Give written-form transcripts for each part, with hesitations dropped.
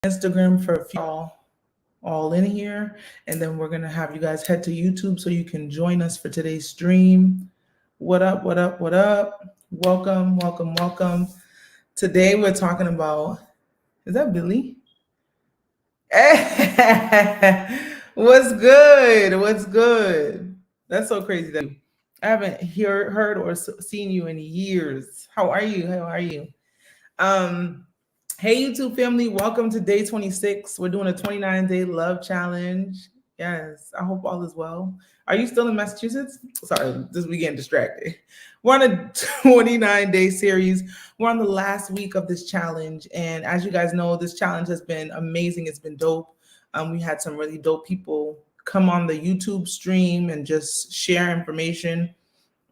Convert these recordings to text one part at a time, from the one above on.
Instagram for y'all all in here. And then we're going to have you guys head to YouTube so you can join us for today's stream. What up, what up, what up? Welcome, welcome, welcome. Today we're talking about, is that Billy? What's good? What's good? That's so crazy that I haven't heard or seen you in years. How are you? How are you? Um, hey YouTube family, welcome to day 26. We're doing a 29-day love challenge. Yes, I hope all is well. Are you still in Massachusetts? Sorry, just we getting distracted. We're on a 29-day series. We're on the last week of this challenge, and as you guys know, this challenge has been amazing. It's been dope. We had some really dope people come on the YouTube stream and just share information.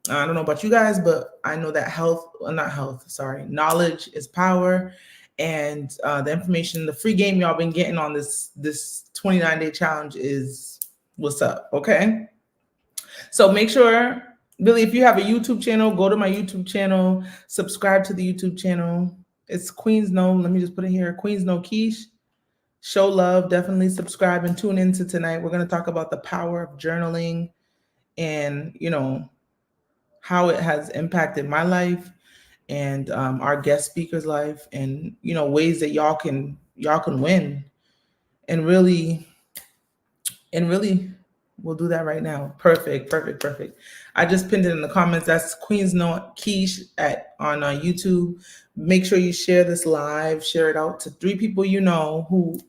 I don't know about you guys, but I know that knowledge is power. And the information, the free game y'all been getting on this 29-day challenge is what's up, okay? So make sure, Billy, if you have a YouTube channel, go to my YouTube channel, subscribe to the YouTube channel. It's Queens No, let me just put it here, Queens No Quiche. Show love, definitely subscribe and tune into tonight. We're going to talk about the power of journaling and, how it has impacted my life and our guest speaker's life, and ways that y'all can win and really we'll do that right now. Perfect. I just pinned it in the comments. That's Queen's No Quiche on YouTube. Make sure you share this live, share it out to 3 people who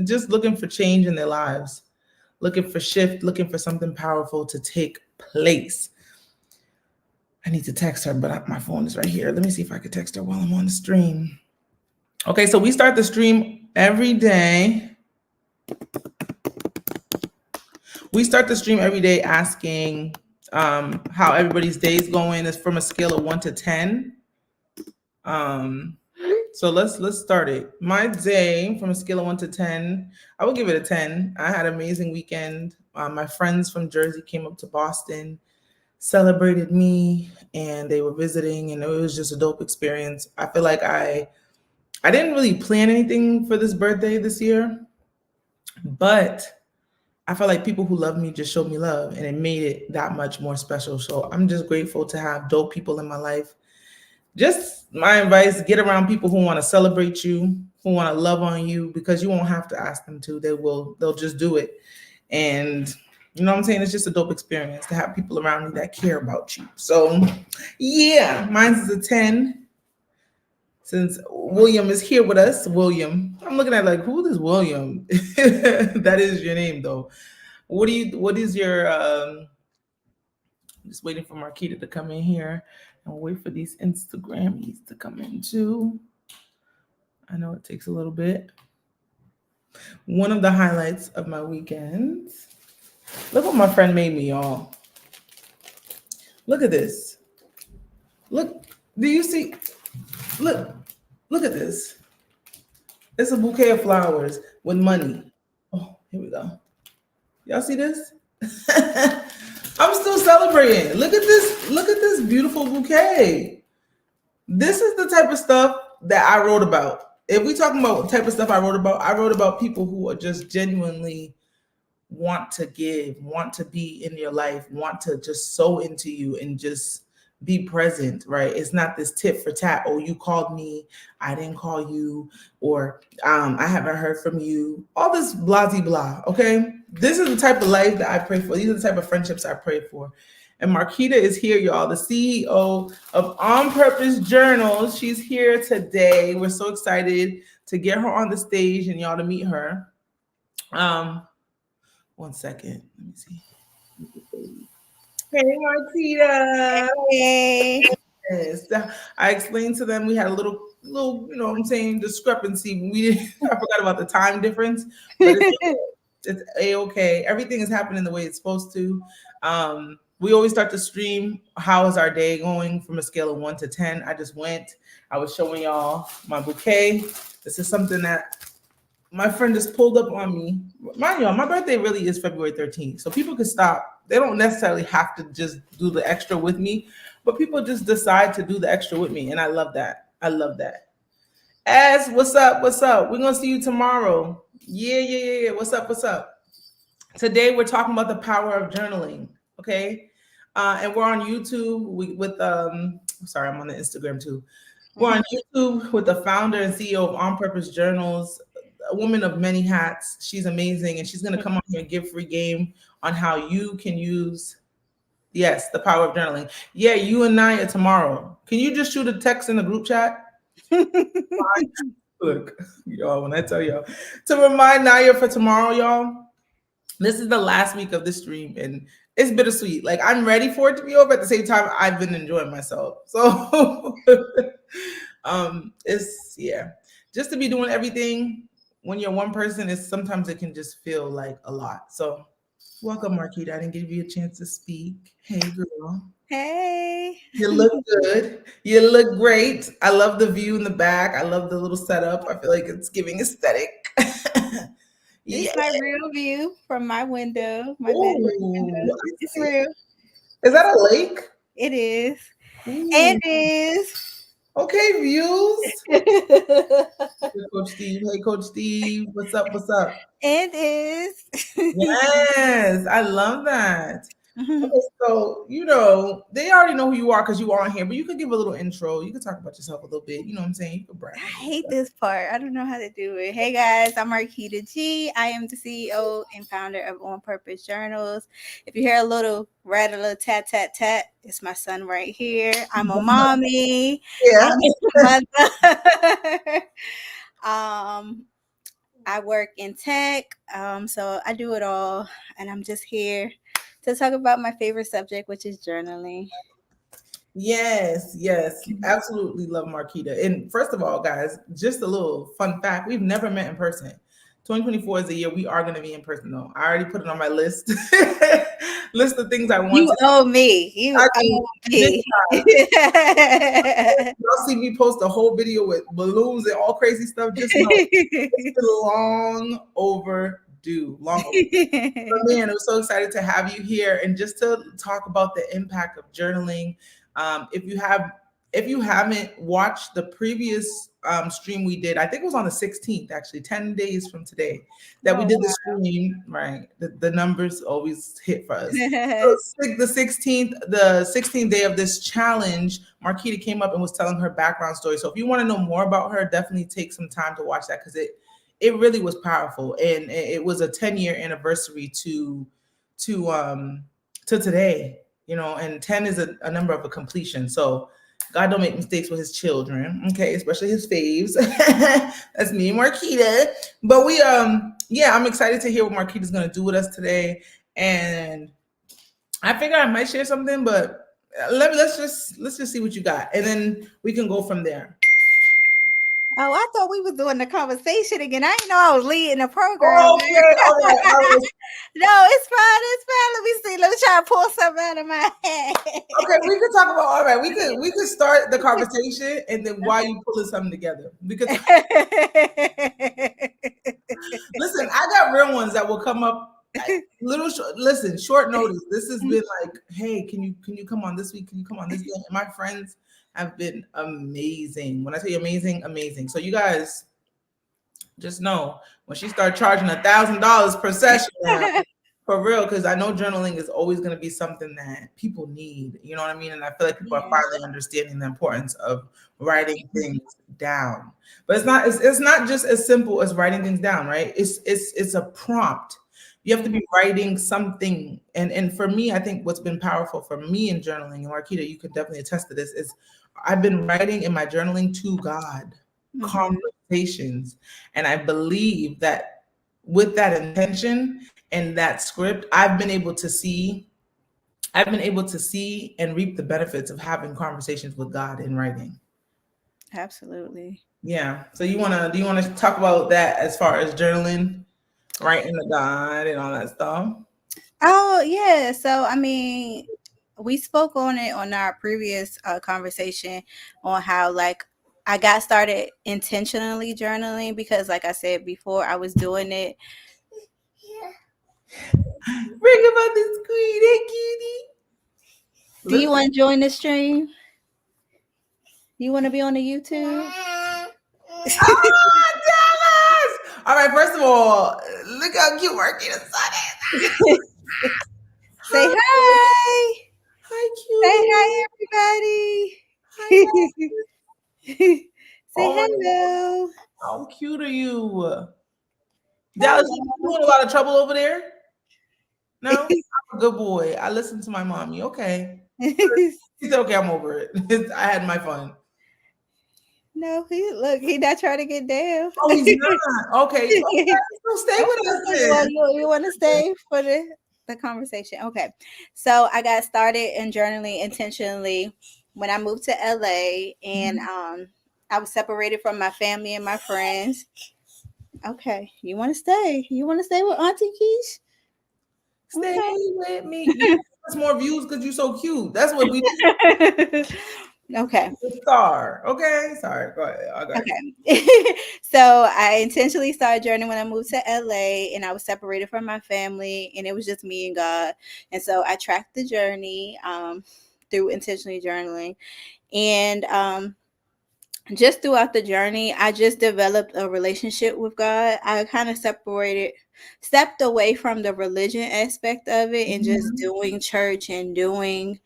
just looking for change in their lives, looking for shift, looking for something powerful to take place. I need to text her, but my phone is right here. Let me see if I could text her while I'm on the stream. Okay, so we start the stream every day. We start the stream every day asking how everybody's day is going. It's from a scale of 1 to 10. So let's start it. My day from a scale of 1 to 10, I will give it a 10. I had an amazing weekend. My friends from Jersey came up to Boston, celebrated me, and they were visiting, and it was just a dope experience. I feel like I didn't really plan anything for this birthday this year, but I felt like people who love me just showed me love, and it made it that much more special. So I'm just grateful to have dope people in my life. Just my advice, get around people who want to celebrate you, who want to love on you, because you won't have to ask them to. They'll just do it. And you know what I'm saying? It's just a dope experience to have people around me that care about you. So yeah, mine's is a 10. Since William is here with us, William, I'm looking at like, who is William? That is your name though. What is your, I'm just waiting for Markitta to come in here and wait for these Instagrammies to come in too. I know it takes a little bit. One of the highlights of my weekend. Look what my friend made me, y'all. Look at this. Look, do you see? Look at this. It's a bouquet of flowers with money. Oh, here we go. Y'all see this? I'm still celebrating. Look at this beautiful bouquet. This is the type of stuff that I wrote about. If we talking about what type of stuff I wrote about people who are just genuinely want to give, want to be in your life, want to just sow into you and just be present, right? It's not this tit for tat. Oh, you called me, I didn't call you, or I haven't heard from you. All this blah blah. Okay, this is the type of life that I pray for. These are the type of friendships I pray for. And Markitta is here, y'all, the CEO of On Purpose Journals. She's here today. We're so excited to get her on the stage and y'all to meet her. 1 second. Let me see. Hey, Markitta. Hey. Yes. I explained to them we had a little, you know what I'm saying, discrepancy. I forgot about the time difference, but it's A-okay. Everything is happening the way it's supposed to. We always start the stream. How is our day going from a scale of 1 to 10? I was showing y'all my bouquet. This is something that my friend just pulled up on me. Mind y'all, my birthday really is February 13th. So people can stop. They don't necessarily have to just do the extra with me, but people just decide to do the extra with me. And I love that. As what's up? What's up? We're gonna see you tomorrow. Yeah, yeah, yeah, yeah. What's up? What's up? Today we're talking about the power of journaling. Okay, and we're on YouTube with Sorry, I'm on the Instagram too. We're on YouTube with the founder and CEO of On Purpose Journals, a woman of many hats. She's amazing, and she's gonna come on here and give free game on how you can use, yes, the power of journaling. Yeah, you and Naya tomorrow. Can you just shoot a text in the group chat? Look, y'all, when I tell y'all to remind Naya for tomorrow, y'all, this is the last week of the stream and it's bittersweet. Like I'm ready for it to be over. At the same time, I've been enjoying myself. So it's yeah. Just to be doing everything when you're one person is sometimes it can just feel like a lot. So welcome, Marquita. I didn't give you a chance to speak. Hey girl. Hey. You look good. You look great. I love the view in the back. I love the little setup. I feel like it's giving aesthetic. This Yeah. is my real view from my window, my bedroom Ooh, window. I It's see. real. Is that a lake? It is. Ooh. It is. Okay, views. It Hey, Coach Steve. Hey, Coach Steve. What's up? What's up? is. Yes, I love that. Okay, so they already know who you are because you are on here, but you could give a little intro. You could talk about yourself a little bit. You know what I'm saying? You could brag I a little hate bit. this part. I don't know how to do it. Hey guys, I'm Markitta G. I am the CEO and founder of On Purpose Journals. If you hear a little rattle, tat tat tat, it's my son right here. I'm a mommy. Yeah. I'm a mother. um, I work in tech, so I do it all, and I'm just here to talk about my favorite subject, which is journaling. Yes, yes, absolutely love Marquita. And first of all, guys, just a little fun fact: we've never met in person. 2024 is the year we are going to be in person, though. I already put it on my list. List of things I want You to. owe me. You I mean, owe big me. time. Y'all see me post a whole video with balloons and all crazy stuff. Just know it's been long overdue. Long overdue. But man, I'm so excited to have you here and just to talk about the impact of journaling. If you have, if you haven't watched the previous stream we did, I think it was on the 16th, actually 10 days from today, that we Oh did the wow. stream. Right, the numbers always hit for us. So the 16th day of this challenge, Marquita came up and was telling her background story. So if you want to know more about her, definitely take some time to watch that because it really was powerful, and it was a 10-year anniversary to um to today, and 10 is a number of a completion. So God don't make mistakes with his children, okay, especially his faves. That's me and Marquita. But yeah, I'm excited to hear what Marquita's gonna do with us today. And I figured I might share something, but let's just see what you got, and then we can go from there. Oh, I thought we was doing the conversation again. I didn't know I was leading the program. Okay, all right, all right. No, it's fine. It's fine. Let me see. Let me try to pull something out of my Okay, we could talk about all right. We could start the conversation, and then while you pulling something together, we could head. listen. I got real ones that will come up. Listen, short notice. This has been like, hey, can you come on this week? Can you come on this day? And my friends have been amazing. When I say amazing, amazing. So you guys just know when she start charging $1,000 per session now, for real, because I know journaling is always going to be something that people need. You know what I mean? And I feel like people are Yeah. finally understanding the importance of writing things down. But it's not just as simple as writing things down, right? It's a prompt. You have to be writing something. And for me, I think what's been powerful for me in journaling, and Marquita, you could definitely attest to this, is I've been writing in my journaling to God, Mhm. conversations. And I believe that with that intention and that script, I've been able to see and reap the benefits of having conversations with God in writing. Absolutely. Yeah. So do you wanna talk about that as far as journaling, writing to God and all that stuff? Oh, yeah. So, I mean, we spoke on it on our previous conversation on how, like, I got started intentionally journaling because, like I said before, I was doing it. Bring about this queen, hey cutie. Do you Listen. want to join the stream? You want to be on the YouTube? Ah, Dallas! All right, first of all, look how cute Markitta's son is. Say Hi, hi. hi, Say cutie. hi, everybody. Hi, Dallas. Say Oh my God, hello. how cute are you? Dallas, you Hello. doing a lot of trouble over there? No? I'm a good boy. I listen to my mommy. Okay. He said, okay, I'm over it. I had my fun. No, he not trying to get down. Oh, he's not. Okay. Okay. So stay Okay, with us well, then. you want to stay for the conversation? Okay, so I got started in journaling intentionally when I moved to LA, and Mhm. I was separated from my family and my friends. Okay, you want to stay? You want to stay with Auntie Keish? Stay with me. You give us more views because you're so cute. That's what we need. Okay. Okay. The star. Okay. Sorry. Go ahead. I got you. Okay. So I intentionally started journeying when I moved to LA, and I was separated from my family, and it was just me and God. And so I tracked the journey through intentionally journaling. And just throughout the journey, I just developed a relationship with God. I kind of stepped away from the religion aspect of it and just Mhm. doing church and doing,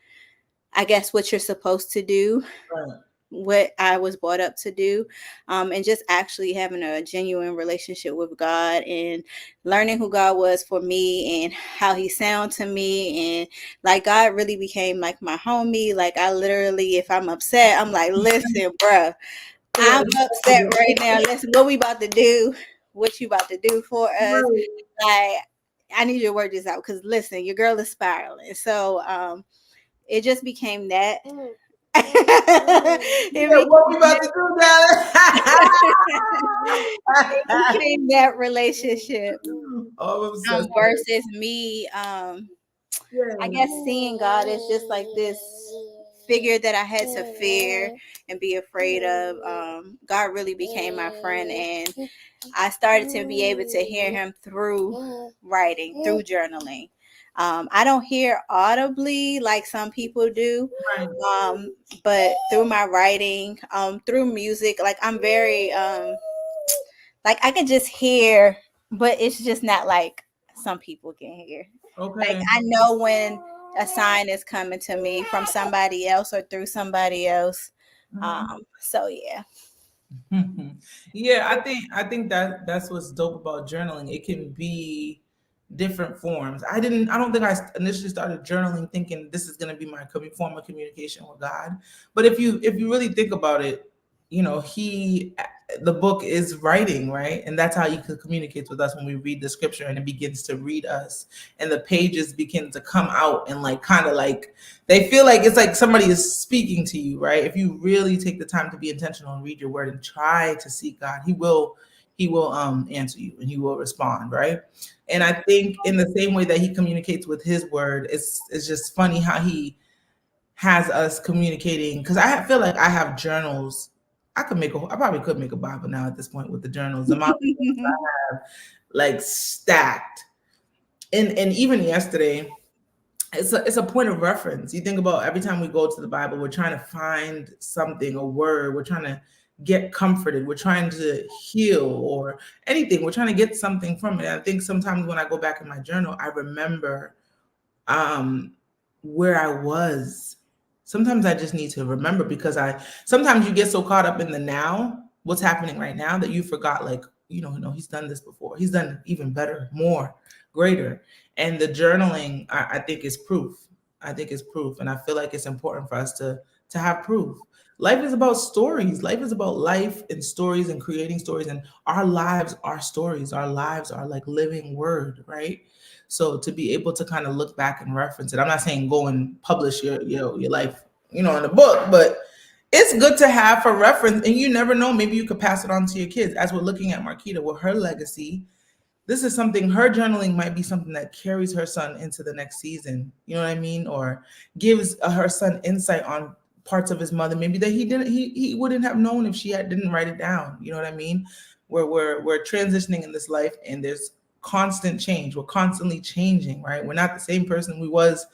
I guess, what you're supposed to do, Right. what I was brought up to do, and just actually having a genuine relationship with God and learning who God was for me and how He sound to me, and like God really became like my homie. Like I literally, if I'm upset, I'm like, listen, bruh, I'm upset right now. Listen, what we about to do? What you about to do for us? Right. Like, I need you to work this out because listen, your girl is spiraling. So, it just became that. Yeah, what we about to do, Dallas? It became that relationship Oh, I'm obsessed with it. versus me I Yeah. guess seeing God as just like this figure that I had to fear and be afraid of. God really became my friend, and I started to be able to hear Him through writing, through journaling. I don't hear audibly like some people do, Right. um, but through my writing, through music, like I'm very like I can just hear, but it's just not like some people can hear. Like Okay. I know when a sign is coming to me from somebody else or through somebody else. Mhm. So yeah. Yeah, I think that that's what's dope about journaling. It can be different forms. I don't think I initially started journaling thinking this is going to be my form of communication with God. But if you really think about it, he the book is writing, right? And that's how he could communicate with us when we read the scripture and it begins to read us and the pages begin to come out and like kind of like they feel like it's like somebody is speaking to you, right? If you really take the time to be intentional and read your word and try to seek God, he will answer you and he will respond, right? And I think in the same way that he communicates with his word, it's just funny how he has us communicating because feel like I have journals. I probably could make a Bible now at this point with the journals. The amount of things I have like stacked. And even yesterday, it's a point of reference. You think about every time we go to the Bible, we're trying to find something, a word, we're trying to get comforted, we're trying to heal or anything. We're trying to get something from it. I think sometimes when I go back in my journal, I remember um where I was. Sometimes I just need to remember because I sometimes you get so caught up in the now, what's happening right now that you forgot like, no, he's done this before. He's done even better, more, greater. And the journaling I think is proof. I think it's proof. And I feel like it's important for us to have proof. Life is about stories. Life is about life and stories and creating stories. And our lives are stories. Our lives are like living word, right? So to be able to kind of look back and reference it, I'm not saying go and publish your life, in a book, but it's good to have for reference. And you never know, maybe you could pass it on to your kids. As we're looking at Marquita with her legacy, this is something her journaling might be something that carries her son into the next season. You know what I mean? Or gives her son insight on parts of his mother maybe that he wouldn't have known if didn't write it down. You know what I mean? Where we're transitioning in this life and there's constant change. We're constantly changing, right? We're not the same person we was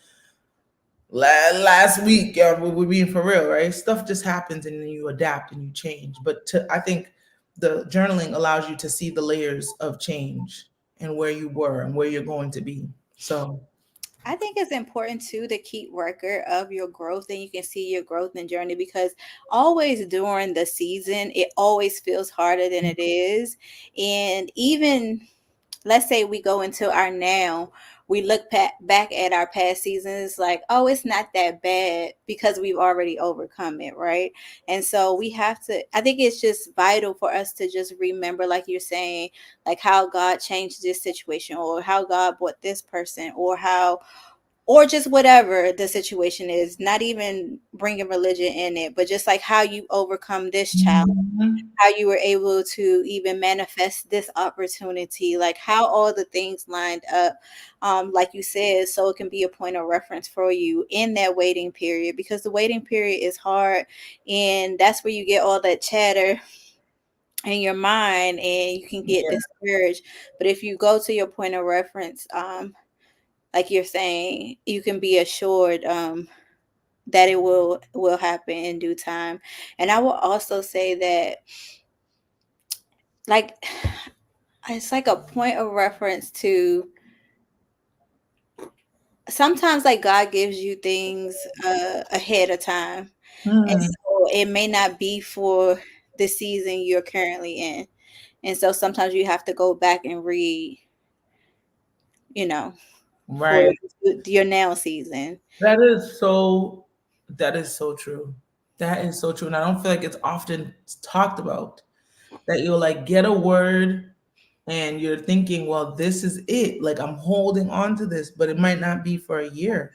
last week. We're being for real, right? Stuff just happens and then you adapt and you change. But I think the journaling allows you to see the layers of change and where you were and where you're going to be. So I think it's important too to keep record of your growth, and you can see your growth and journey, because always during the season it always feels harder than it is. And even, let's say we go into our now, we look back at our past seasons like, oh, it's not that bad because we've already overcome it, right? And so we have to, I think it's just vital for us to just remember, like you're saying, like how God changed this situation, or how God brought this person, or how, or just whatever the situation is, not even bringing religion in it, but just like how you overcome this challenge, mhm. how you were able to even manifest this opportunity, like how all the things lined up, like you said, so it can be a point of reference for you in that waiting period, because the waiting period is hard, and that's where you get all that chatter in your mind and you can get Yeah, discouraged. But if you go to your point of reference, like you're saying, you can be assured that it will happen in due time. And I will also say that, like, it's like a point of reference to, sometimes like God gives you things ahead of time, and mm, so it may not be for the season you're currently in, and so sometimes you have to go back and read, you know, for right. your now season. That is so, that is so true. That is so true. And I don't feel like it's often talked about that you'll like get a word and you're thinking, well, this is it. Like I'm holding on to this, but it might not be for a year,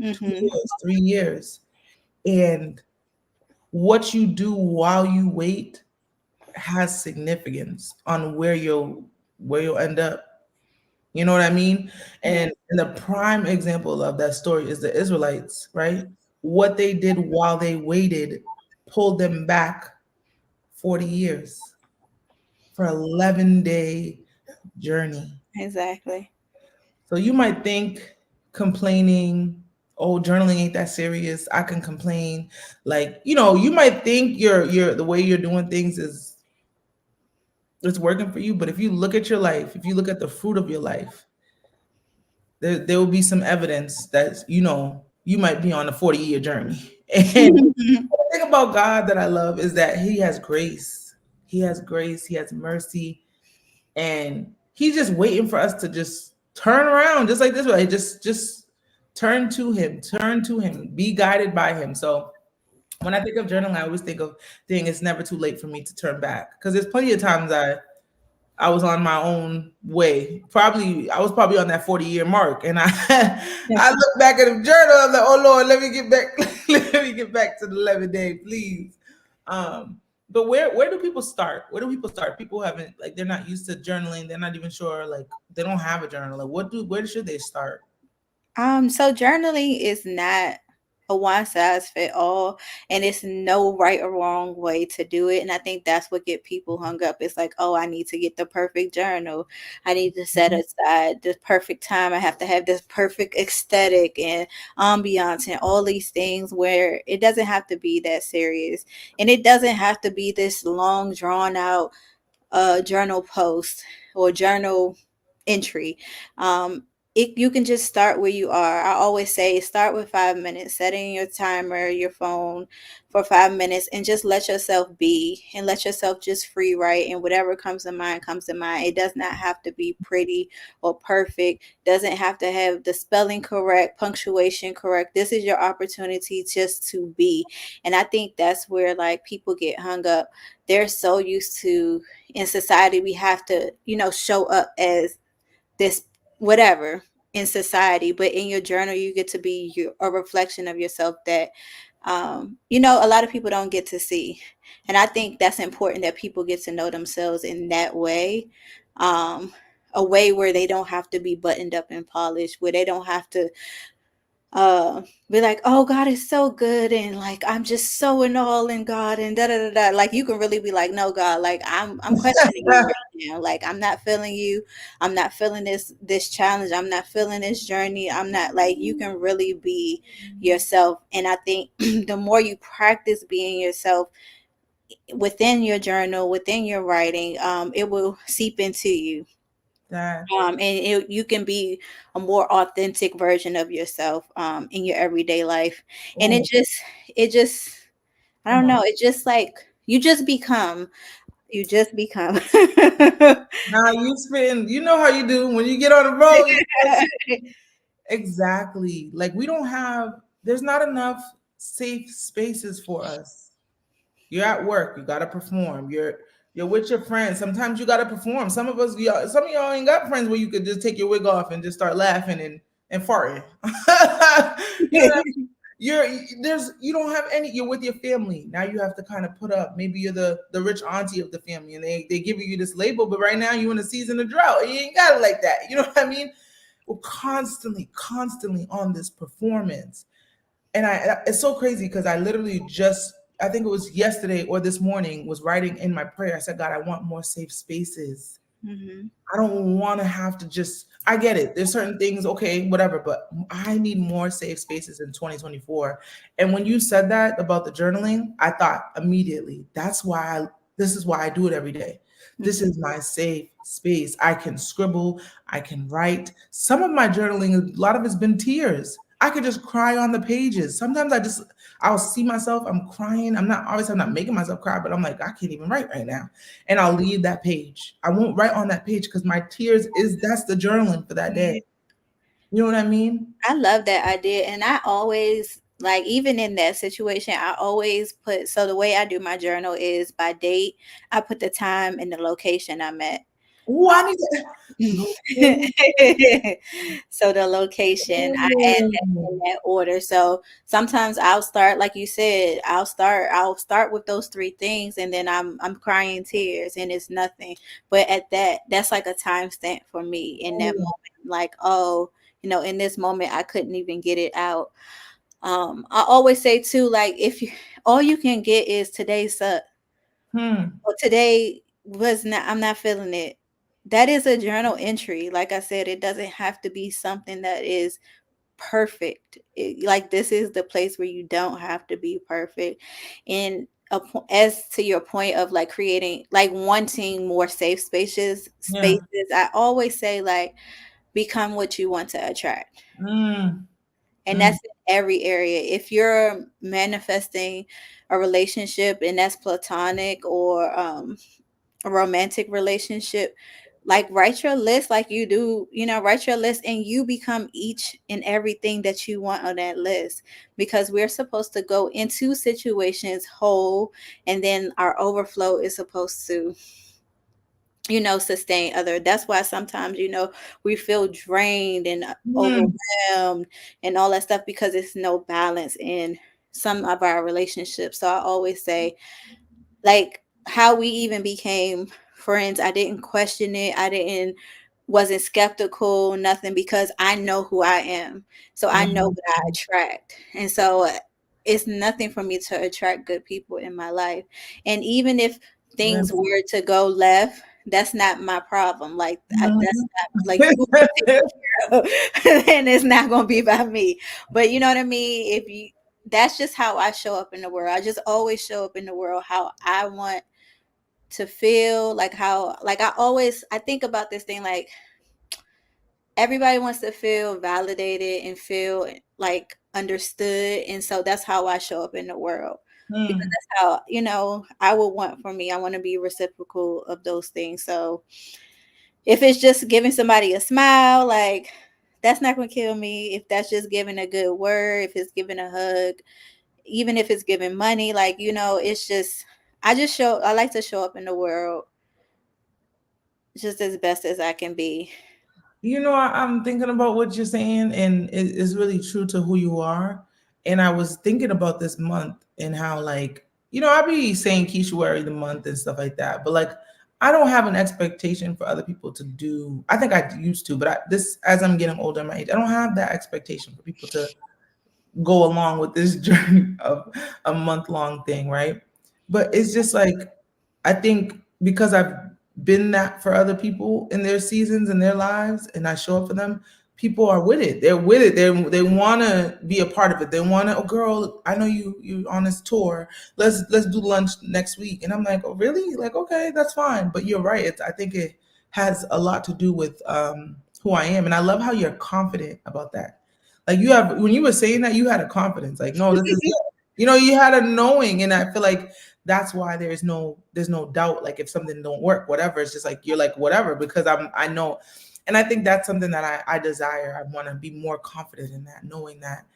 two Hmm. years, 3 years. And what you do while you wait has significance on where you'll end up. You know what I mean? Yeah, And the prime example of that story is the Israelites, right? What they did while they waited pulled them back 40 years for 11-day journey. exactly. So you might think complaining, oh, journaling ain't that serious. I can complain. Like, you might think your the way you're doing things is it's working for you, but if you look at your life, if you look at the fruit of your life, there will be some evidence that you might be on a 40-year journey. And the thing about God that I love is that He has grace. He has grace. He has mercy, and He's just waiting for us to just turn around, just like this way. Just turn to Him. Turn to Him. Be guided by Him. So when I think of journaling, I always think of, dang, it's never too late for me to turn back, because there's plenty of times I was on my own way. I was probably on that 40-year mark. And I I look back at the journal, I'm like, oh Lord, let me get back, let me get back to the 11-day, please. But where do people start? Where do people start? People haven't, like, they're not used to journaling, they're not even sure, like they don't have a journal. Like where should they start? So journaling is not a one size fit all, and it's no right or wrong way to do it. And I think that's what get people hung up. It's like, oh, I need to get the perfect journal. I need to set aside the perfect time. I have to have this perfect aesthetic and ambiance and all these things, where it doesn't have to be that serious. And it doesn't have to be this long drawn out journal post or journal entry. You can just start where you are. I always say start with 5 minutes, setting your timer, your phone for 5 minutes, and just let yourself be and let yourself just free write. And whatever comes to mind, comes to mind. It does not have to be pretty or perfect, doesn't have to have the spelling correct, punctuation correct. This is your opportunity just to be. And I think that's where like people get hung up. They're so used to, in society we have to, show up as this whatever in society, but in your journal you get to be a reflection of yourself that a lot of people don't get to see. And I think that's important, that people get to know themselves in that way, um a way where they don't have to be buttoned up and polished, where they don't have to be like, oh, God is so good, and like I'm just so in all in God, and da da da da. Like you can really be like, no, God, like I'm questioning you right now. Like I'm not feeling you. I'm not feeling this challenge. I'm not feeling this journey. I'm not, like, you can really be yourself. And I think the more you practice being yourself, within your journal, within your writing, it will seep into you. That. You can be a more authentic version of yourself in your everyday life. And Oh, it just, I come don't on. know, it just like, you just become. Now you spitting. You know how you do when you get on the road. You start spitting. Exactly. Like we don't have. There's not enough safe spaces for us. You're at work. You gotta perform. You're with your friends. Sometimes you gotta perform. Some of us, some of y'all ain't got friends where you could just take your wig off and just start laughing and farting. You know what I mean? You're there's you don't have any. You're with your family now. You have to kind of put up. Maybe you're the rich auntie of the family, and they give you this label. But right now you're in a season of drought. And you ain't got it like that. You know what I mean? We're constantly on this performance, and it's so crazy because I literally just I think it was yesterday or this morning was writing in my prayer. I said, God, I want more safe spaces. Hmm. I don't want to have to just, I get it. There's certain things, okay, whatever, but I need more safe spaces in 2024. And when you said that about the journaling, I thought immediately, this is why I do it every day. This is my safe space. I can scribble, I can write. Some of my journaling, a lot of it's been tears. I could just cry on the pages. Sometimes I'll see myself, I'm crying. I'm not making myself cry, but I'm like, I can't even write right now, and I'll leave that page. I won't write on that page because my tears is that's the journaling for that day. You know what I mean? I love that idea. And I always, like, even in that situation, I always put, so the way I do my journal is by date. I put the time and the location I'm at. Oh, I need to. Okay. So the location, I add that in that order. So sometimes I'll start, like you said, I'll start with those three things, and then I'm crying tears and it's nothing. But at that's like a timestamp for me in that Oh, moment. Like, oh, in this moment I couldn't even get it out. I always say too, like, if you all you can get is today's suck, hmm. or today was not, I'm not feeling it. That is a journal entry. Like I said, it doesn't have to be something that is perfect. Like, this is the place where you don't have to be perfect. And as to your point of like creating, like wanting more safe Yeah. spaces, I always say, like, become what you want to attract. Mm, And mm, that's in every area. If you're manifesting a relationship and that's platonic, or a romantic relationship, like, write your list, like you do, write your list, and you become each and everything that you want on that list, because we're supposed to go into situations whole, and then our overflow is supposed to, sustain other. That's why sometimes, we feel drained and mm, overwhelmed and all that stuff, because it's no balance in some of our relationships. So I always say, like, how we even became friends, I didn't question it. I didn't wasn't skeptical, nothing, because I know who I am. So I know mm. what I attract. And so it's nothing for me to attract good people in my life. And even if things Listen. were to go left, that's not my problem. Like, that's Mhm. not, like, you get taken care of, and it's not going to be about me. But you know what I mean? That's just how I show up in the world. I just always show up in the world how I want to feel, like, how, like, I think about this thing, like, everybody wants to feel validated and feel like understood, and so that's how I show up in the world, because Mm. that's how, I would want for me. I want to be reciprocal of those things. So if it's just giving somebody a smile, like, that's not going to kill me. If that's just giving a good word, if it's giving a hug, even if it's giving money, like, it's just, I like to show up in the world just as best as I can be. I'm thinking about what you're saying, and it's really true to who you are. And I was thinking about this month and how, like, I be saying Keisha the month and stuff like that, but like, I don't have an expectation for other people to do. I think I used to, but as I'm getting older in my age, I don't have that expectation for people to go along with this journey of a month long thing, right? But it's just like, I think because I've been that for other people in their seasons in their lives and I show up for them, people are with it. They're with it. They want to be a part of it. They want to. Oh, girl, I know you on this tour. Let's do lunch next week. And I'm like, oh, really? Like, okay, that's fine. But you're right. I think it has a lot to do with who I am, and I love how you're confident about that. Like you have when you were saying that, you had a confidence. Like, no, this is it. You had a knowing, and I feel like that's why there's no doubt. Like if something don't work, whatever, it's just like you're like whatever because I know, and I think that's something that I desire. I want to be more confident in that, knowing that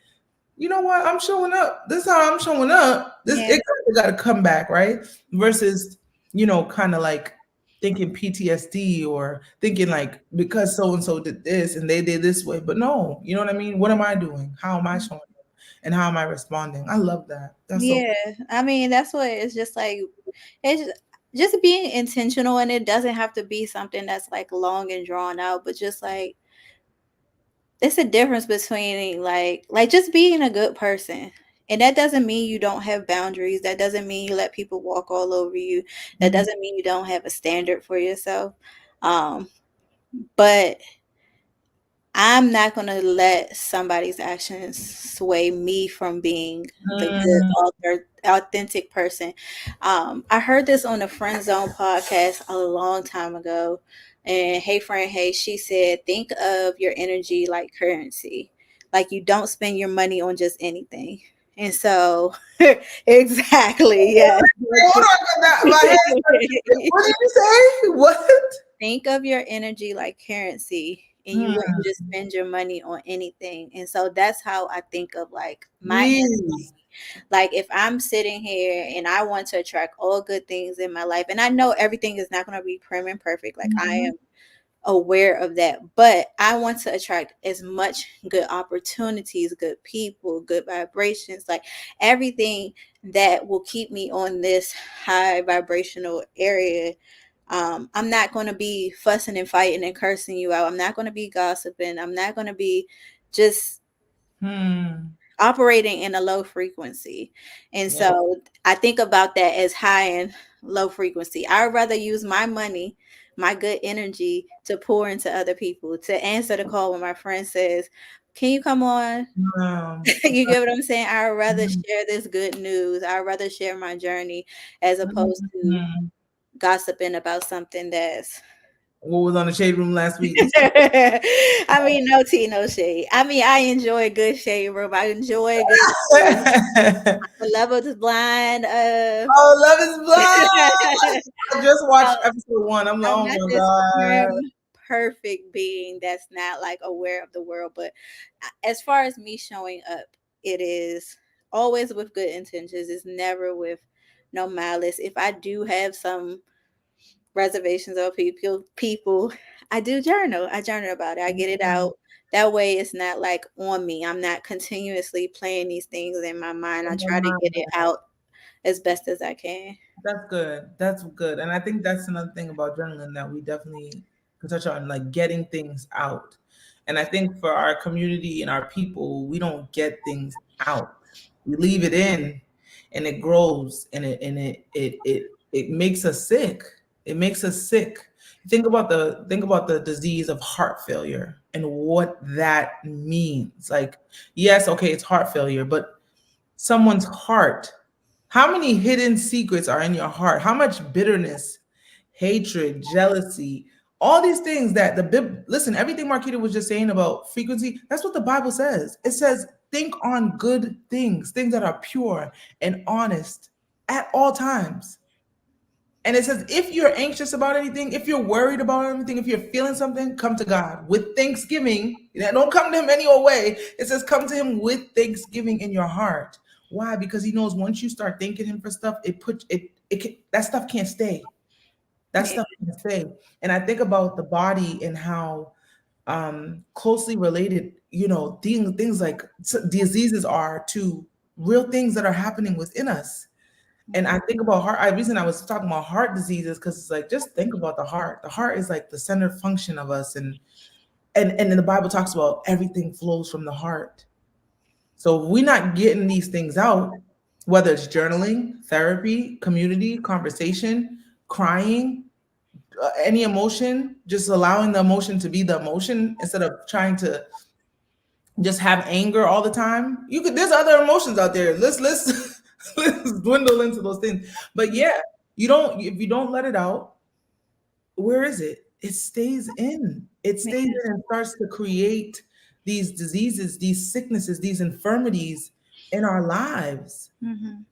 you know what, I'm showing up. This is how I'm showing up. This Yeah. it got to come back, right? Versus kind of like thinking PTSD or thinking like because so and so did this and they did this way, but no, you know what I mean? What am I doing? How am I showing up? And how am I responding? I love that. That's so Yeah. I mean, that's what it's just like. It's just being intentional, and it doesn't have to be something that's like long and drawn out, but just like it's a difference between like just being a good person. And that doesn't mean you don't have boundaries. That doesn't mean you let people walk all over you. That Mhm. doesn't mean you don't have a standard for yourself. Um, but I'm not going to let somebody's actions sway me from being the good, Mm. authentic person. I heard this on the Friend Zone podcast a long time ago. And hey, friend, hey, she said, think of your energy like currency. Like you don't spend your money on just anything. And so, exactly, yes. Wait, hold on, my head what did you say? What? Think of your energy like currency, and you wouldn't just Hmm. spend your money on anything. And so that's how I think of like my Please. like if I'm sitting here and I want to attract all good things in my life, and I know everything is not going to be prim and perfect, like I Mhm. am aware of that, but I want to attract as much good opportunities, good people, good vibrations, like everything that will keep me on this high vibrational area. I'm not going to be fussing and fighting and cursing you out. I'm not going to be gossiping. I'm not going to be just Hmm. operating in a low frequency. And Yeah. so I think about that as high and low frequency. I would rather use my money, my good energy to pour into other people, to answer the call when my friend says, can you come on? Wow. You get what I'm saying? I would rather Mhm. share this good news. I would rather share my journey as opposed to Mhm. gossiping about something that's What was on the shade room last week? This I mean, no tea, no shade. I mean, I enjoy a good shade room. I enjoy a good tea. The Love of the Blind. Oh, Love is Blind. I just watched So episode 1. I'm like, I'm oh not my this god. prim, perfect being that's not like aware of the world. But as far as me showing up, it is always with good intentions. It's never with no malice. If I do have some reservations of people, I do journal. I journal about it. I get it Mhm. out. That way it's not like on me. I'm not continuously playing these things in my mind. I In my try to get mind. it out as best as I can. That's good. That's good. And I think that's another thing about journaling that we definitely could touch on, like getting things out. And I think for our community and our people, we don't get things out. We leave it in and it grows and it makes us sick. It makes us sick. Think about the disease of heart failure and what that means. Like, yes, okay, it's heart failure, but someone's heart. How many hidden secrets are in your heart? How much bitterness, hatred, jealousy, all these things that listen, everything Marquita was just saying about frequency, that's what the Bible says. It says, think on good things, things that are pure and honest at all times. And it says, if you're anxious about anything, if you're worried about anything, if you're feeling something, come to God with thanksgiving. Don't come to Him any old way. It says, come to Him with thanksgiving in your heart. Why? Because He knows once you start thanking Him for stuff, that stuff can't stay. That Yeah. stuff can't stay. And I think about the body and how closely related, things like diseases are to real things that are happening within us. And I think about heart. The reason I was talking about heart diseases because it's like just think about the heart. The heart is like the center function of us, and then the Bible talks about everything flows from the heart. So if we're not getting these things out, whether it's journaling, therapy, community, conversation, crying, any emotion, just allowing the emotion to be the emotion instead of trying to just have anger all the time. You could there's other emotions out there. Let's let's dwindle into those things. But yeah, you don't if you don't let it out, where is it? It stays in. It Yeah. stays in and starts to create these diseases, these sicknesses, these infirmities in our lives. Mm-hmm.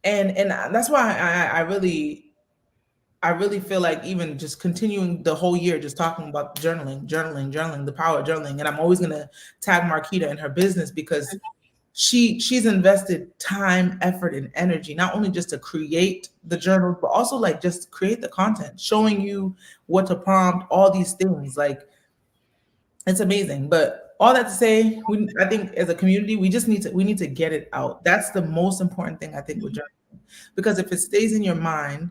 And that's why I really feel like even just continuing the whole year, just talking about journaling, the power of journaling. And I'm always gonna tag Markitta in her business because she's invested time, effort, and energy, not only just to create the journals, but also like just create the content, showing you what to prompt, all these things. Like it's amazing. But all that to say, I think as a community, we need to get it out. That's the most important thing I think with journaling. Because if it stays in your mind,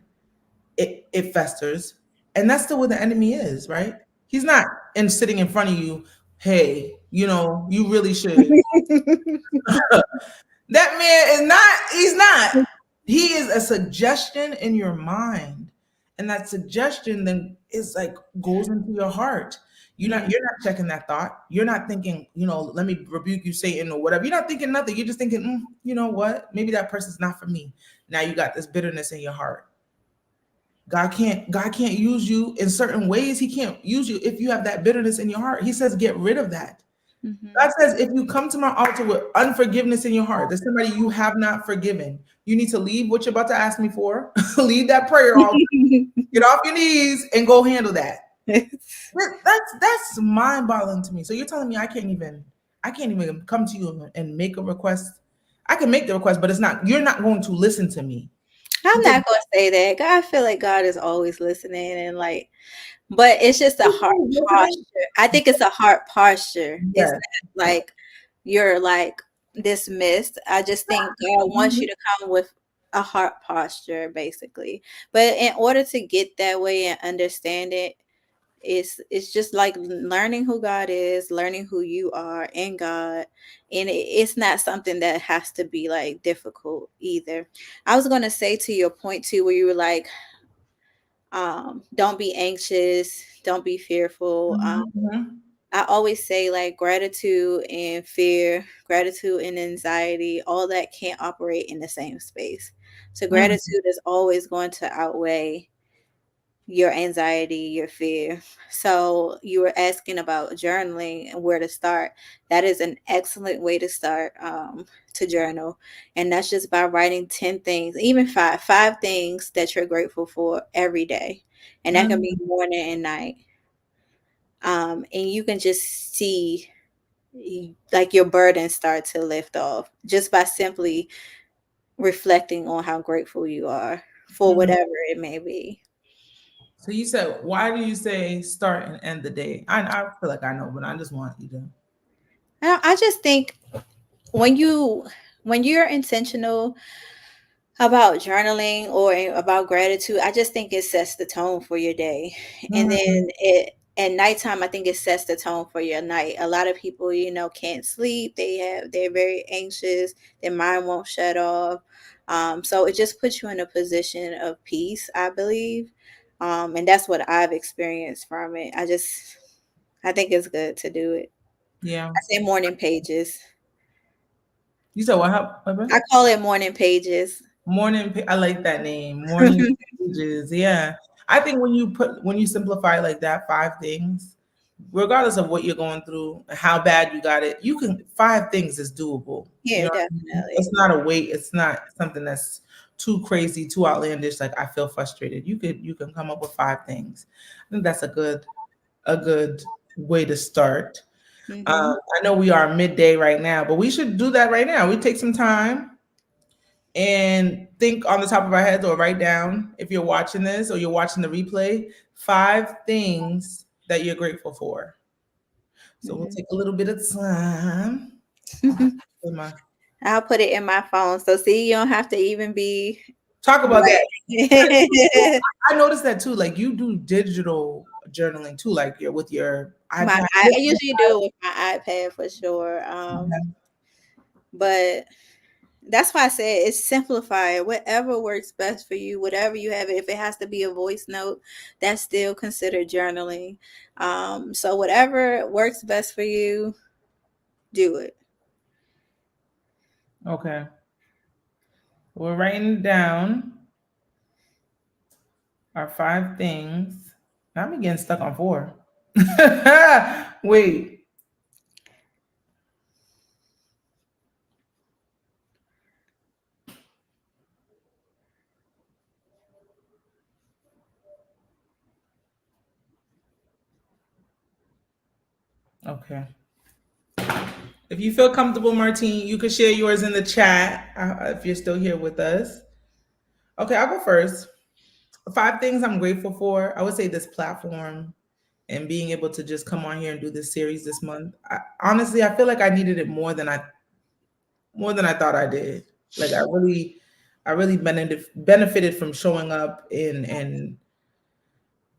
it festers, and that's still where the enemy is, right? He's not and sitting in front of you, hey, you really should. That man is not, he's not. He is a suggestion in your mind. And that suggestion then is like goes into your heart. Yeah. You're not checking that thought. You're not thinking, let me rebuke you, Satan, or whatever. You're not thinking nothing. You're just thinking, you know what? Maybe that person's not for me. Now you got this bitterness in your heart. God can't use you in certain ways. He can't use you if you have that bitterness in your heart. He says, get rid of that. Mm-hmm. God says, if you come to my altar with unforgiveness in your heart, there's somebody you have not forgiven. You need to leave what you're about to ask me for. Leave that prayer altar. Get off your knees and go handle that. That's mind-boggling to me. So you're telling me I can't even come to you and make a request. I can make the request, but you're not going to listen to me. I'm Because not gonna say that. God, I feel like God is always listening and like, but it's just a heart listening. posture. I think it's a heart posture. It's Yes. not like you're like dismissed. I just think God wants you to come with a heart posture, basically. But in order to get that way and understand it, it's just like learning who God is, learning who you are in God, and it's not something that has to be like difficult either. I was gonna say to your point too, where you were like, don't be anxious, don't be fearful. Mhm. I always say like gratitude and fear, gratitude and anxiety, all that can't operate in the same space. So Mhm. gratitude is always going to outweigh your anxiety, your fear. So you were asking about journaling and where to start. That is an excellent way to start to journal. And that's just by writing 10 things, even five things that you're grateful for every day. And that can be Mhm. morning and night. And you can just see like your burden start to lift off just by simply reflecting on how grateful you are for Mhm. whatever it may be. So you said, why do you say start and end the day? I feel like I know, but I just want you to. I just think when you're intentional about journaling or about gratitude, I just think it sets the tone for your day. And then Mhm. it at nighttime, I think it sets the tone for your night. A lot of people, can't sleep. They're very anxious. Their mind won't shut off. So it just puts you in a position of peace, I believe. And that's what I've experienced from it. I think it's good to do it. Yeah. I say morning pages. You said what happened? I call it morning pages. I like that name. Morning pages. Yeah. I think when you simplify like that, 5 things, regardless of what you're going through, how bad you got it, 5 things is doable. You Yeah, know what I mean? It's definitely. not a weight. It's not something that's too crazy, too outlandish. Like I feel frustrated. You can come up with 5 things. I think that's a good way to start. Mhm. I know we are midday right now, but we should do that right now. We take some time and think on the top of our heads or write down if you're watching this or you're watching the replay 5 things that you're grateful for. So we'll Mhm. take a little bit of time. With my- I'll put it in my phone. So see, you don't have to even be Talk about that. right. I noticed that too. Like you do digital journaling too, like you're with your iPad. I usually do it with my iPad for sure. But That's why I said it's simplify it. Whatever works best for you, whatever you have. If it has to be a voice note, that's still considered journaling. So whatever works best for you, do it. Okay. We're writing down our 5 things. Now I'm getting stuck on 4. Wait. Okay. If you feel comfortable, Martine, you could share yours in the chat if you're still here with us. Okay, I'll go first. 5 things I'm grateful for. I would say this platform and being able to just come on here and do this series this month. Honestly, I feel like I needed it more than I thought I did. Like I really benefited from showing up and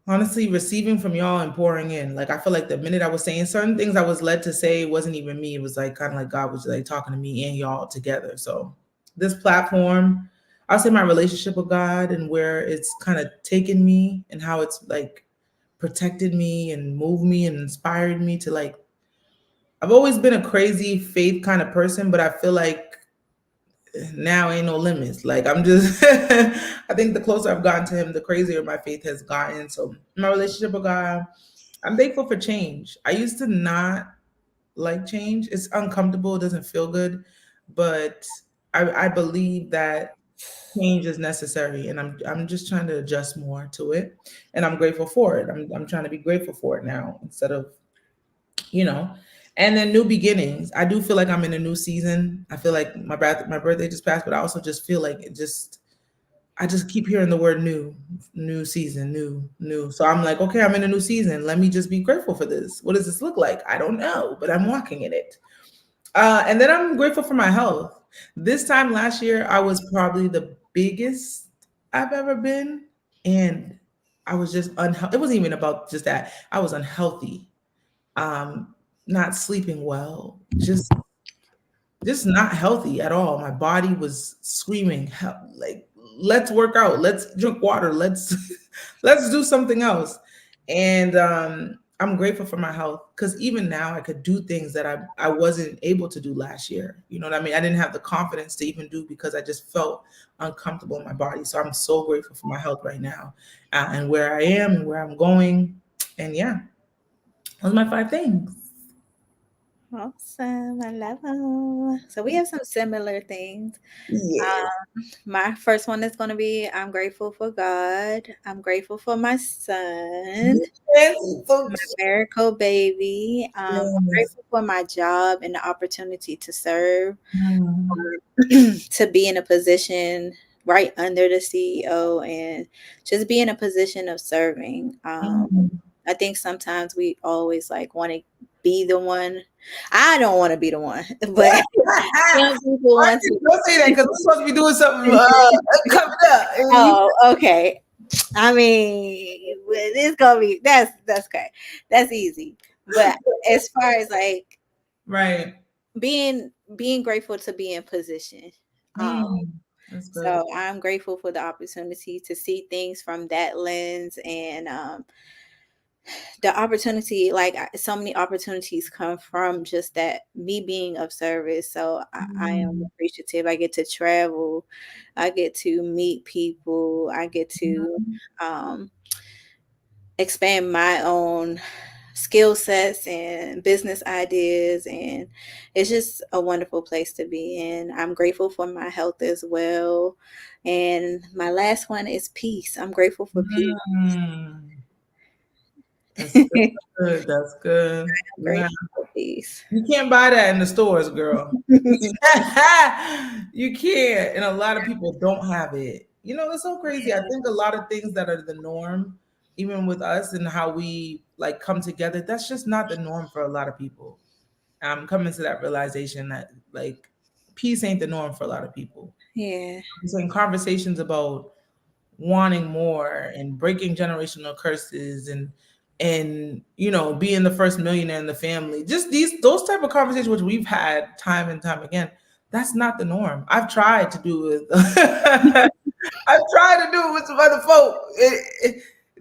honestly receiving from y'all and pouring in. Like I feel like the minute I was saying certain things I was led to say, it wasn't even me. It was like kind of like God was like talking to me and y'all together. So this platform, I'll say my relationship with God and where it's kind of taken me and how it's like protected me and moved me and inspired me to like I've always been a crazy faith kind of person, but I feel like now ain't no limits. Like I'm just I think the closer I've gotten to him, the crazier my faith has gotten. So my relationship with God, I'm thankful for change. I used to not like change. It's uncomfortable, it doesn't feel good, but I believe that change is necessary and I'm just trying to adjust more to it. And I'm grateful for it. I'm trying to be grateful for it now instead of you know. And then new beginnings. I do feel like I'm in a new season. I feel like my birthday just passed, but I also just feel like I just keep hearing the word new season, new. So I'm like, okay, I'm in a new season. Let me just be grateful for this. What does this look like? I don't know, but I'm walking in it. And then I'm grateful for my health. This time last year, I was probably the biggest I've ever been, and I was just unhealthy. It wasn't even about just that. I was unhealthy, not sleeping well, just not healthy at all. My body was screaming, like, let's work out, let's drink water, let's let's do something else. And I'm grateful for my health because even now I could do things that I wasn't able to do last year. You know what I mean? I didn't have the confidence to even do because I just felt uncomfortable in my body. So I'm so grateful for my health right now and where I am and where I'm going. And yeah, those are my 5 things. Awesome. I love them. So we have some similar things. Yeah. My first one is going to be I'm grateful for God. I'm grateful for my son, Yes, so my miracle baby. I'm yes. grateful for my job and the opportunity to serve, Mm, to be in a position right under the CEO and just be in a position of serving. mm. I think sometimes we always like want to be the one. I don't want to be the one, but some people want Marcus, don't say that because we're supposed to be doing something to. coming up. And you Oh, okay. I mean, it's gonna be that's okay. That's easy. But as far as like right. being grateful to be in position. Um, That's good. so I'm grateful for the opportunity to see things from that lens and the opportunity, like so many opportunities come from just that me being of service. So I am Mm, appreciative. I get to travel, I get to meet people, I get to mhm, um, expand my own skill sets and business ideas, and it's just a wonderful place to be in. I'm grateful for my health as well, and my last one is peace. I'm grateful for peace. mm. That's I'm good. That's good. Yeah. grateful for peace. You can't buy that in the stores, girl. You can't. And a lot of people don't have it. You know, it's so crazy. I think a lot of things that are the norm, even with us and how we like come together, that's just not the norm for a lot of people. I'm coming to that realization that like peace ain't the norm for a lot of people. Yeah. So in conversations about wanting more and breaking generational curses and being the first millionaire in the family, just those type of conversations which we've had time and time again, That's not the norm. I've tried to do it. I've tried to do it with some other folk.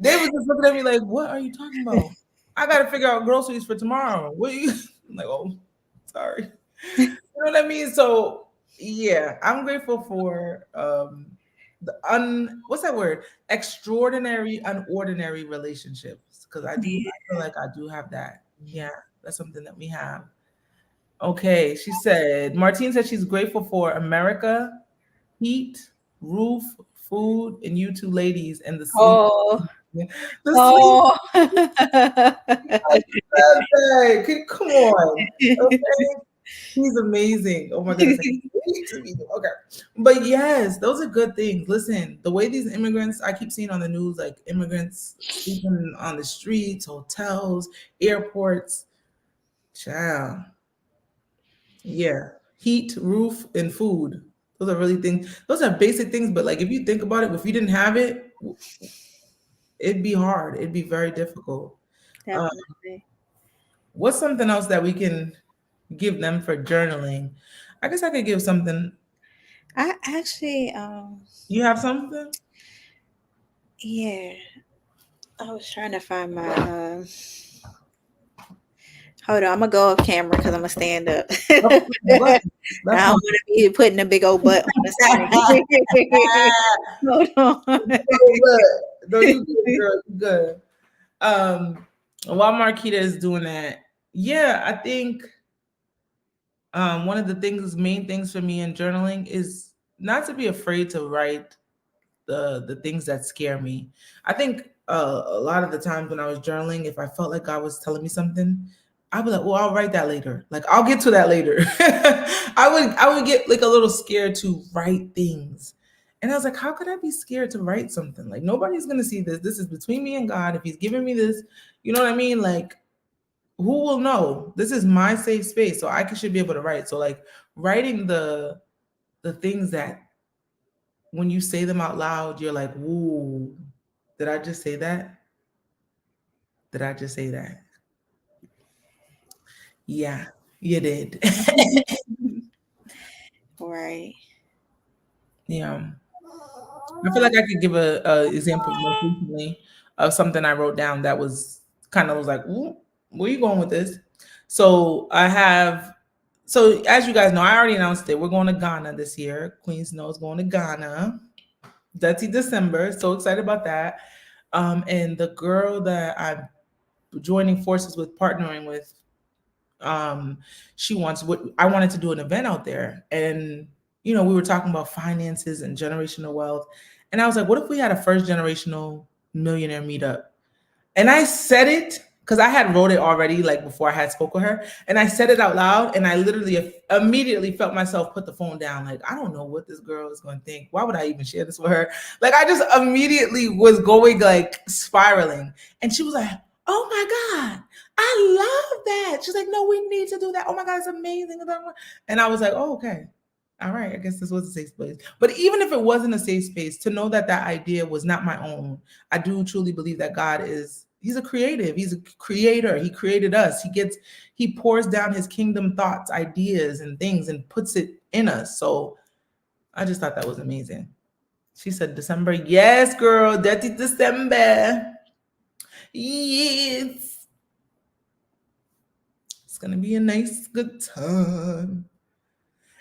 They was just looking at me like, "What are you talking about? I got to figure out groceries for tomorrow." What are you? I'm like, "Oh, sorry." You know what I mean? So yeah, I'm grateful for the what's that word? Extraordinary, unordinary relationships. Because I feel like I do have that. Yeah, that's something that we have. Okay, she said, Martine said she's grateful for America, heat, roof, food, and you two ladies and the sleep. Oh, The sleep oh. like Thursday. Come on. Okay. He's amazing. Oh my goodness. I can't wait to meet him. Okay. But yes, those are good things. Listen, the way these immigrants, I keep seeing on the news, like immigrants sleeping on the streets, hotels, airports. Child. Yeah. Heat, roof, and food. Those are really things. Those are basic things. But like if you think about it, if you didn't have it, it'd be hard. It'd be very difficult. Uh, Definitely. what's something else that we can give them for journaling? I guess I could give something. I actually, You have something? yeah, I was trying to find my. Hold on, I'm gonna go off camera because I'm gonna stand up. Oh, I that's don't fine. want to be putting a big old butt on the screen. Hold on. Oh, look. No, you good, girl. You good. While Marquita is doing that, yeah, I think one of the main things for me in journaling is not to be afraid to write the things that scare me. I think a lot of the times when I was journaling, if I felt like God was telling me something, I'd be like, "Well, I'll write that later. Like, I'll get to that later." I would get like a little scared to write things, and I was like, "How could I be scared to write something? Like, nobody's gonna see this. This is between me and God. If He's giving me this, you know what I mean? Like, who will know? This is my safe space, so should be able to write. So, like, writing the things that when you say them out loud, you're like, "Ooh, did I just say that? Did I just say that?" Yeah, you did. Right. Yeah. I feel like I could give a example most recently of something I wrote down that was kind of was like, "Ooh, where you going with this?" So so as you guys know, I already announced it. We're going to Ghana this year. Queen Snow is going to Ghana. That's in December. So excited about that. And the girl that I'm joining forces with, partnering with, um she wants what I wanted to do an event out there, and we were talking about finances and generational wealth, and I was like, what if we had a first generational millionaire meetup? And I said it because I had wrote it already, like before I had spoke with her, and I said it out loud, and I literally immediately felt myself put the phone down. Like, I don't know what this girl is going to think. Why would I even share this with her? Like, I just immediately was going like spiraling, and she was like, "Oh my god, I love that." She's like, "No, we need to do that. Oh my god, it's amazing." And I was like, "Oh, okay." All right, I guess this was a safe space. But even if it wasn't a safe space, to know that that idea was not my own, I do truly believe that God is He's a creative. He's a creator. He created us. He pours down his kingdom thoughts, ideas, and things and puts it in us. So I just thought that was amazing. She said December. Yes, girl. Dirty December. Yes. It's gonna be a nice, good time.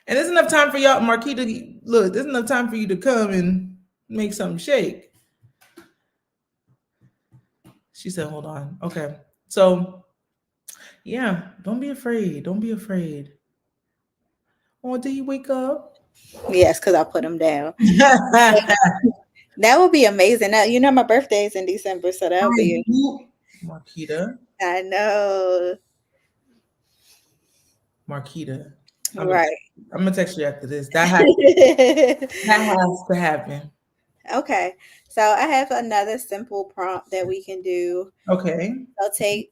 And there's enough time for y'all, Marquita. Look, there's enough time for you to come and make something shake. She said, hold on. Okay. So yeah, don't be afraid. Don't be afraid. Oh, did he wake up? Yes, because I put them down. That would be amazing. Now, my birthday is in December, so that would be. Marquita. I know. Marquita. I'm gonna, Right. I'm gonna text you after this. That has to happen. Okay. So I have another simple prompt that we can do. Okay. I'll take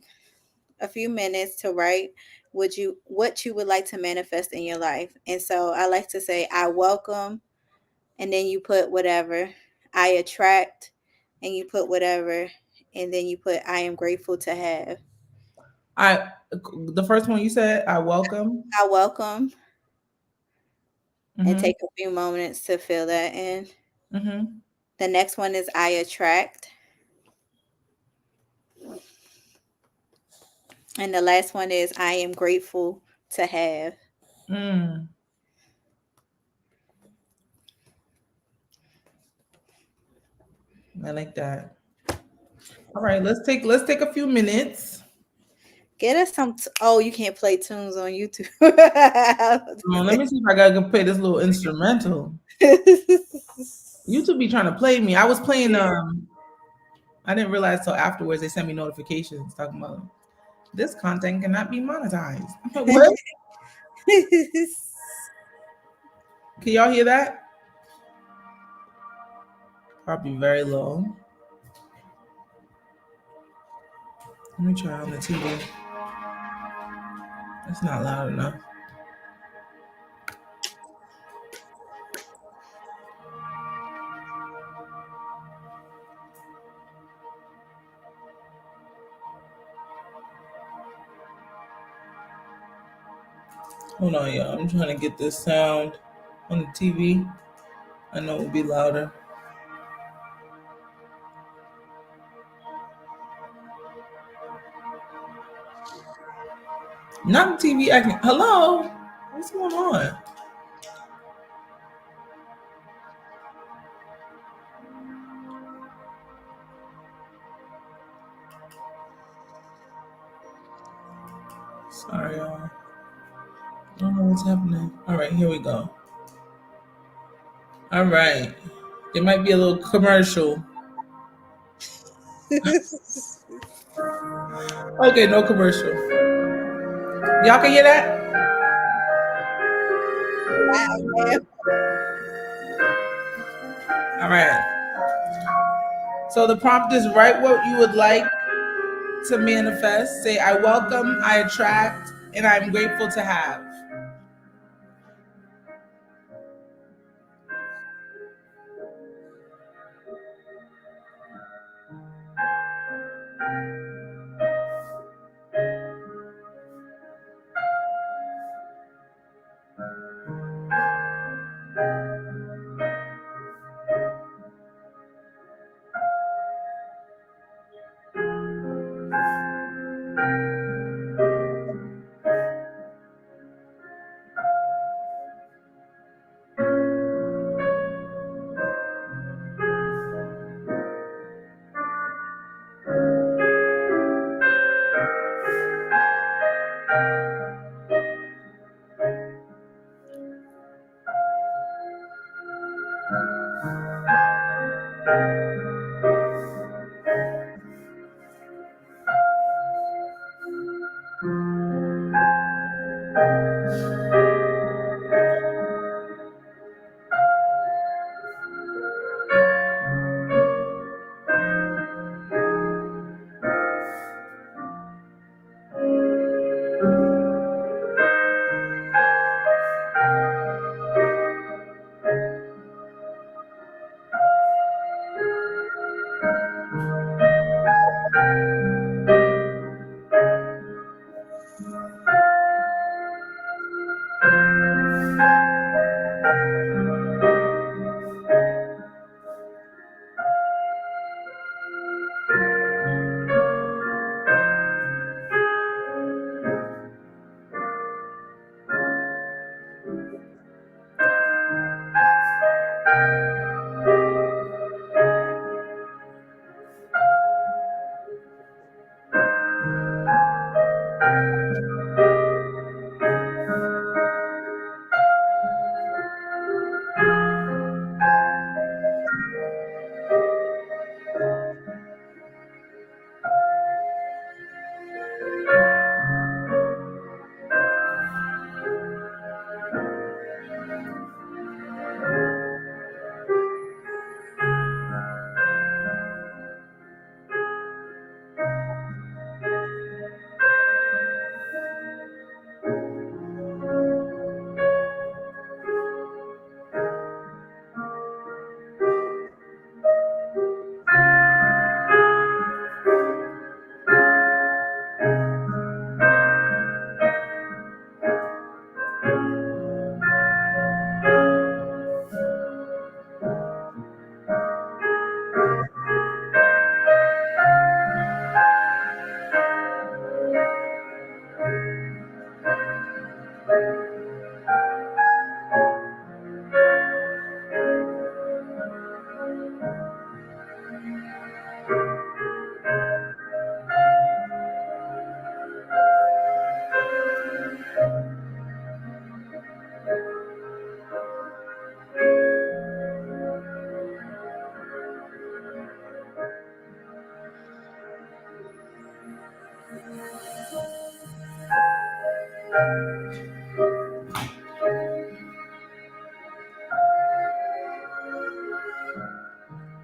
a few minutes to write what you would like to manifest in your life. And so I like to say I welcome, and then you put whatever. I attract, and you put whatever, and then you put I am grateful to have. The first one you said, I welcome. I welcome, and Mm-hmm. take a few moments to fill that in. Mm-hmm. The next one is I attract. And the last one is I am grateful to have. Mm. I like that. All right, let's take a few minutes. Get us some. Oh, you can't play tunes on YouTube. Let me see if I gotta play this little instrumental. YouTube be trying to play me. I was playing. I didn't realize till afterwards they sent me notifications talking about this content cannot be monetized. I'm like, what? Can y'all hear that? Probably very low. Let me try on the TV. It's not loud enough. Hold on, y'all. I'm trying to get this sound on the TV. I know it will be louder. Not the TV acting. Hello? What's going on? Sorry, y'all. I don't know what's happening. All right, here we go. All right. There might be a little commercial. Okay, no commercial. Y'all can hear that? All right. So the prompt is write what you would like to manifest. Say, I welcome, I attract, and I'm grateful to have.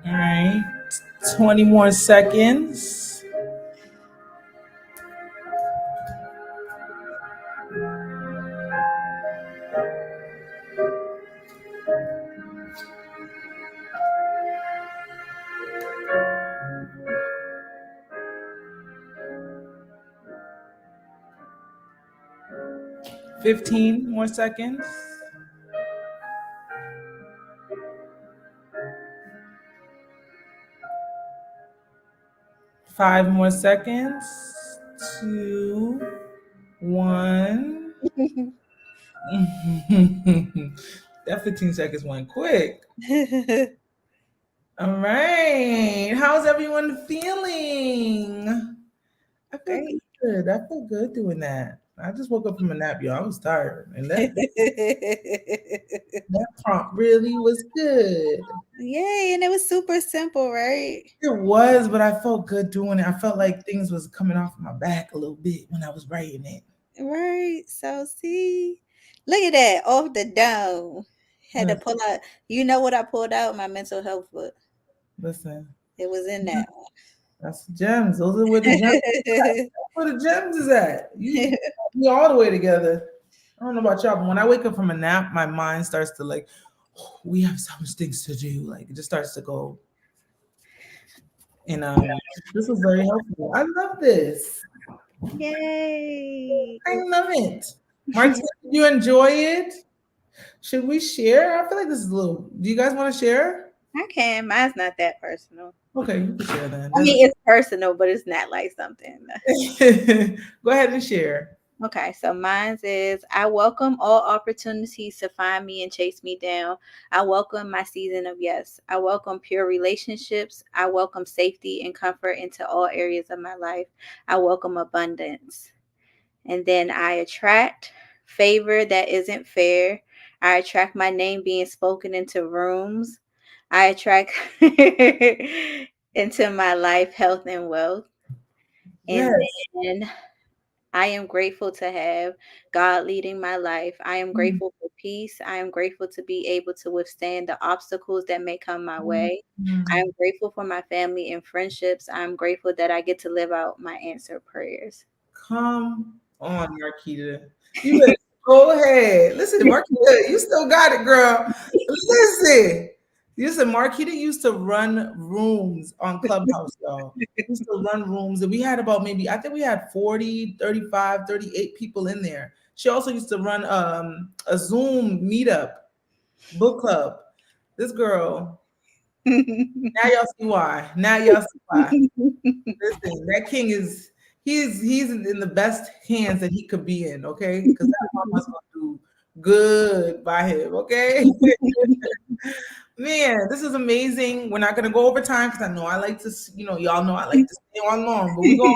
All right. 20 more seconds. 15 more seconds. 5 more seconds. 2, 1. That 15 seconds went quick. All right. How's everyone feeling? I feel Great. good. I feel good doing that. I just woke up from a nap, y'all. I was tired. And that prompt really was good. Yay, and it was super simple, right? It was, but I felt good doing it. I felt like things was coming off my back a little bit when I was writing it. Right. So see, look at that off the dome. Had to Listen, pull out. You know what I pulled out? My mental health book. listen, It was in that that's gems. Those are where the gems. one. That's where the gems is at. You we all the way together. I don't know about y'all, but when I wake up from a nap, my mind starts to like, "Oh, we have so much things to do. Like it just starts to go. And this was very helpful. I love this. Yay. I love it. Martin, did you enjoy it? Should we share? I feel like this is a little. Do you guys want to share? I can. Mine's not that personal. Okay, you can share then. I mean, it's personal, but it's not like something. Go ahead and share. Okay, so mine is I welcome all opportunities to find me and chase me down. I welcome my season of yes. I welcome pure relationships. I welcome safety and comfort into all areas of my life. I welcome abundance. And then I attract favor that isn't fair. I attract my name being spoken into rooms. I attract into my life health and wealth. And Yes. then I am grateful to have God leading my life. I am grateful for peace. I am grateful to be able to withstand the obstacles that may come my way. I am Mhm. grateful for my family and friendships. I'm grateful that I get to live out my answered prayers. Come on, Marquita. You better go ahead. Listen, Marquita, you still got it, girl. Listen. Listen, Marquita used to run rooms on Clubhouse, y'all. Used to run rooms, and we had about maybe, I think we had 40, 35, 38 people in there. She also used to run a Zoom meetup, book club. This girl, now y'all see why. Now y'all see why. Listen, that king is he's in the best hands that he could be in, okay? Because that mama's gonna do good by him, okay? Man, this is amazing. We're not gonna go over time because I know I like to, y'all know I like to stay on long, but we're gonna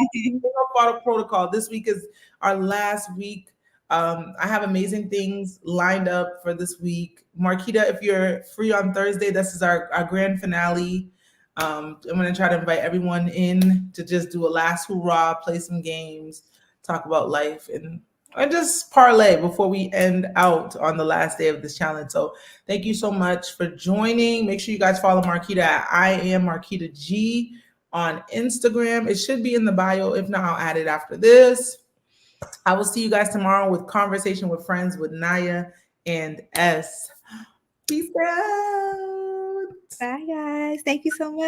follow protocol. This week is our last week. I have amazing things lined up for this week. Marquita, if you're free on Thursday, this is our grand finale. I'm going to try to invite everyone in to just do a last hoorah, play some games, talk about life, and just parlay before we end out on the last day of this challenge. So thank you so much for joining. Make sure you guys follow Marquita at I am Marquita G on Instagram. It should be in the bio. If not, I'll add it after this. I will see you guys tomorrow with Conversation with Friends with Naya and S. Peace out. Bye, guys. Thank you so much.